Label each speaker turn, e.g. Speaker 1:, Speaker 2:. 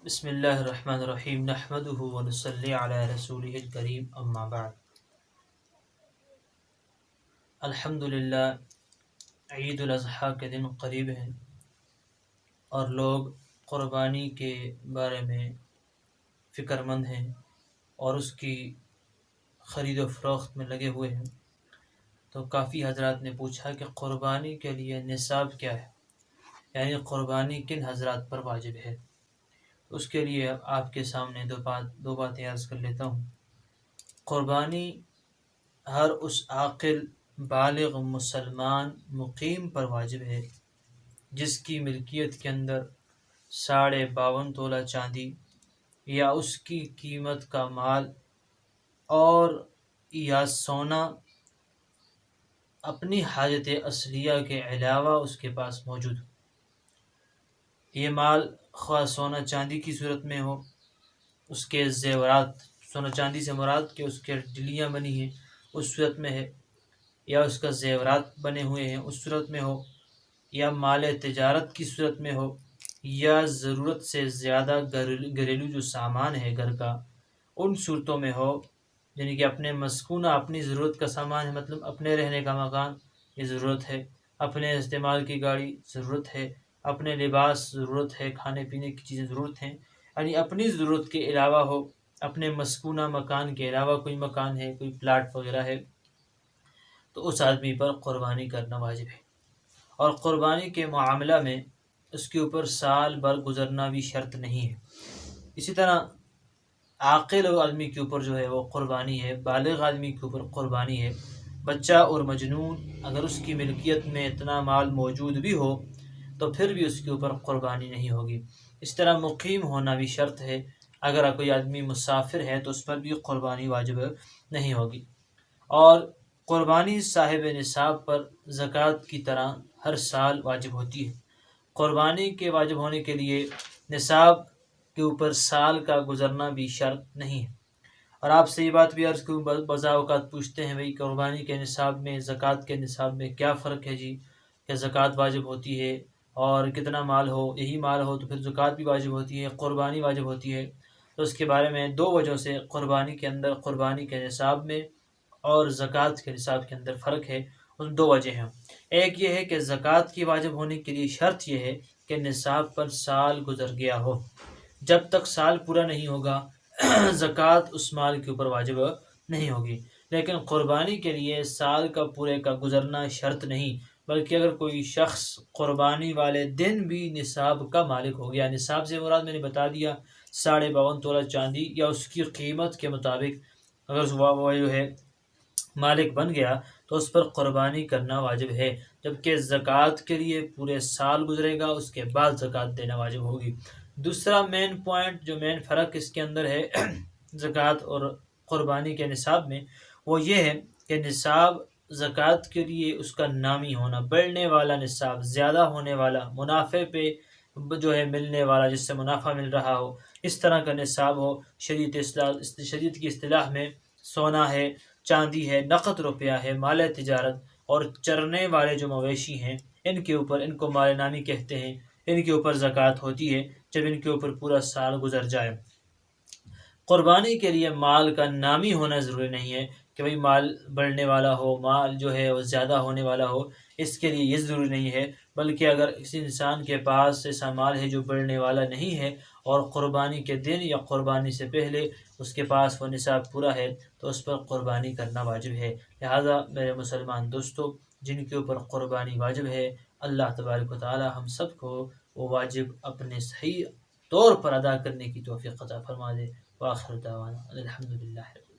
Speaker 1: بسم اللہ الرحمن الرحیم نحمده ونصلی علی رسوله الکریم اما بعد۔ الحمدللہ عید الاضحیٰ کے دن قریب ہیں اور لوگ قربانی کے بارے میں فکر مند ہیں اور اس کی خرید و فروخت میں لگے ہوئے ہیں۔ تو کافی حضرات نے پوچھا کہ قربانی کے لیے نصاب کیا ہے، یعنی قربانی کن حضرات پر واجب ہے۔ اس کے لیے آپ کے سامنے دو باتیں عرض کر لیتا ہوں۔ قربانی ہر اس عاقل بالغ مسلمان مقیم پر واجب ہے جس کی ملکیت کے اندر 52.5 تولہ چاندی یا اس کی قیمت کا مال اور یا سونا اپنی حاجت اصلیہ کے علاوہ اس کے پاس موجود ہو۔ یہ مال خواہ سونا چاندی کی صورت میں ہو، اس کے زیورات، سونا چاندی سے مراد کہ اس کے ڈلیاں بنی ہیں اس صورت میں ہے، یا اس کا زیورات بنے ہوئے ہیں اس صورت میں ہو، یا مال تجارت کی صورت میں ہو، یا ضرورت سے زیادہ گھریلو جو سامان ہے گھر کا ان صورتوں میں ہو، یعنی کہ اپنے مسکونہ اپنی ضرورت کا سامان ہے، مطلب اپنے رہنے کا مکان یہ ضرورت ہے، اپنے استعمال کی گاڑی ضرورت ہے، اپنے لباس ضرورت ہے، کھانے پینے کی چیزیں ضرورت ہیں، یعنی اپنی ضرورت کے علاوہ ہو، اپنے مسکونہ مکان کے علاوہ کوئی مکان ہے، کوئی پلاٹ وغیرہ ہے، تو اس آدمی پر قربانی کرنا واجب ہے۔ اور قربانی کے معاملہ میں اس کے اوپر سال بھر گزرنا بھی شرط نہیں ہے۔ اسی طرح عاقل آدمی کے اوپر جو ہے وہ قربانی ہے، بالغ آدمی کے اوپر قربانی ہے۔ بچہ اور مجنون اگر اس کی ملکیت میں اتنا مال موجود بھی ہو تو پھر بھی اس کے اوپر قربانی نہیں ہوگی۔ اس طرح مقیم ہونا بھی شرط ہے، اگر کوئی آدمی مسافر ہے تو اس پر بھی قربانی واجب نہیں ہوگی۔ اور قربانی صاحب نصاب پر زکوٰۃ کی طرح ہر سال واجب ہوتی ہے۔ قربانی کے واجب ہونے کے لیے نصاب کے اوپر سال کا گزرنا بھی شرط نہیں ہے۔ اور آپ سے یہ بات بھی عرض کروں، بعض اوقات پوچھتے ہیں بھئی قربانی کے نصاب میں زکوٰۃ کے نصاب میں کیا فرق ہے جی، کہ زکوٰۃ واجب ہوتی ہے اور کتنا مال ہو، یہی مال ہو تو پھر زکوٰۃ بھی واجب ہوتی ہے، قربانی واجب ہوتی ہے۔ تو اس کے بارے میں دو وجہ سے قربانی کے اندر، قربانی کے نصاب میں اور زکوٰۃ کے نصاب کے اندر فرق ہے۔ ان دو وجہ ہیں، ایک یہ ہے کہ زکوٰۃ کی واجب ہونے کے لیے شرط یہ ہے کہ نصاب پر سال گزر گیا ہو۔ جب تک سال پورا نہیں ہوگا زکوٰۃ اس مال کے اوپر واجب نہیں ہوگی۔ لیکن قربانی کے لیے سال کا پورے کا گزرنا شرط نہیں، بلکہ اگر کوئی شخص قربانی والے دن بھی نصاب کا مالک ہو گیا، نصاب سے مراد میں نے بتا دیا 52.5 تولہ چاندی یا اس کی قیمت کے مطابق اگر وہ جو ہے مالک بن گیا تو اس پر قربانی کرنا واجب ہے، جبکہ زکوٰۃ کے لیے پورے سال گزرے گا اس کے بعد زکوٰۃ دینا واجب ہوگی۔ دوسرا مین پوائنٹ، جو مین فرق اس کے اندر ہے زکوٰۃ اور قربانی کے نصاب میں، وہ یہ ہے کہ نصاب زکوٰۃ کے لیے اس کا نامی ہونا، بڑھنے والا نصاب، زیادہ ہونے والا، منافع پہ جو ہے ملنے والا، جس سے منافع مل رہا ہو، اس طرح کا نصاب ہو۔ شریعت کی اصطلاح میں سونا ہے، چاندی ہے، نقد روپیہ ہے، مال تجارت اور چرنے والے جو مویشی ہیں ان کے اوپر، ان کو مال نامی کہتے ہیں، ان کے اوپر زکوٰۃ ہوتی ہے جب ان کے اوپر پورا سال گزر جائے۔ قربانی کے لیے مال کا نامی ہونا ضروری نہیں ہے کہ بھئی مال بڑھنے والا ہو، مال جو ہے وہ زیادہ ہونے والا ہو، اس کے لیے یہ ضروری نہیں ہے، بلکہ اگر کسی انسان کے پاس ایسا مال ہے جو بڑھنے والا نہیں ہے اور قربانی کے دن یا قربانی سے پہلے اس کے پاس وہ نصاب پورا ہے تو اس پر قربانی کرنا واجب ہے۔ لہذا میرے مسلمان دوستو، جن کے اوپر قربانی واجب ہے، اللہ تبارک و تعالی ہم سب کو وہ واجب اپنے صحیح طور پر ادا کرنے کی توفیق عطا فرما دے۔ وآخر دعوانا الحمدللہ۔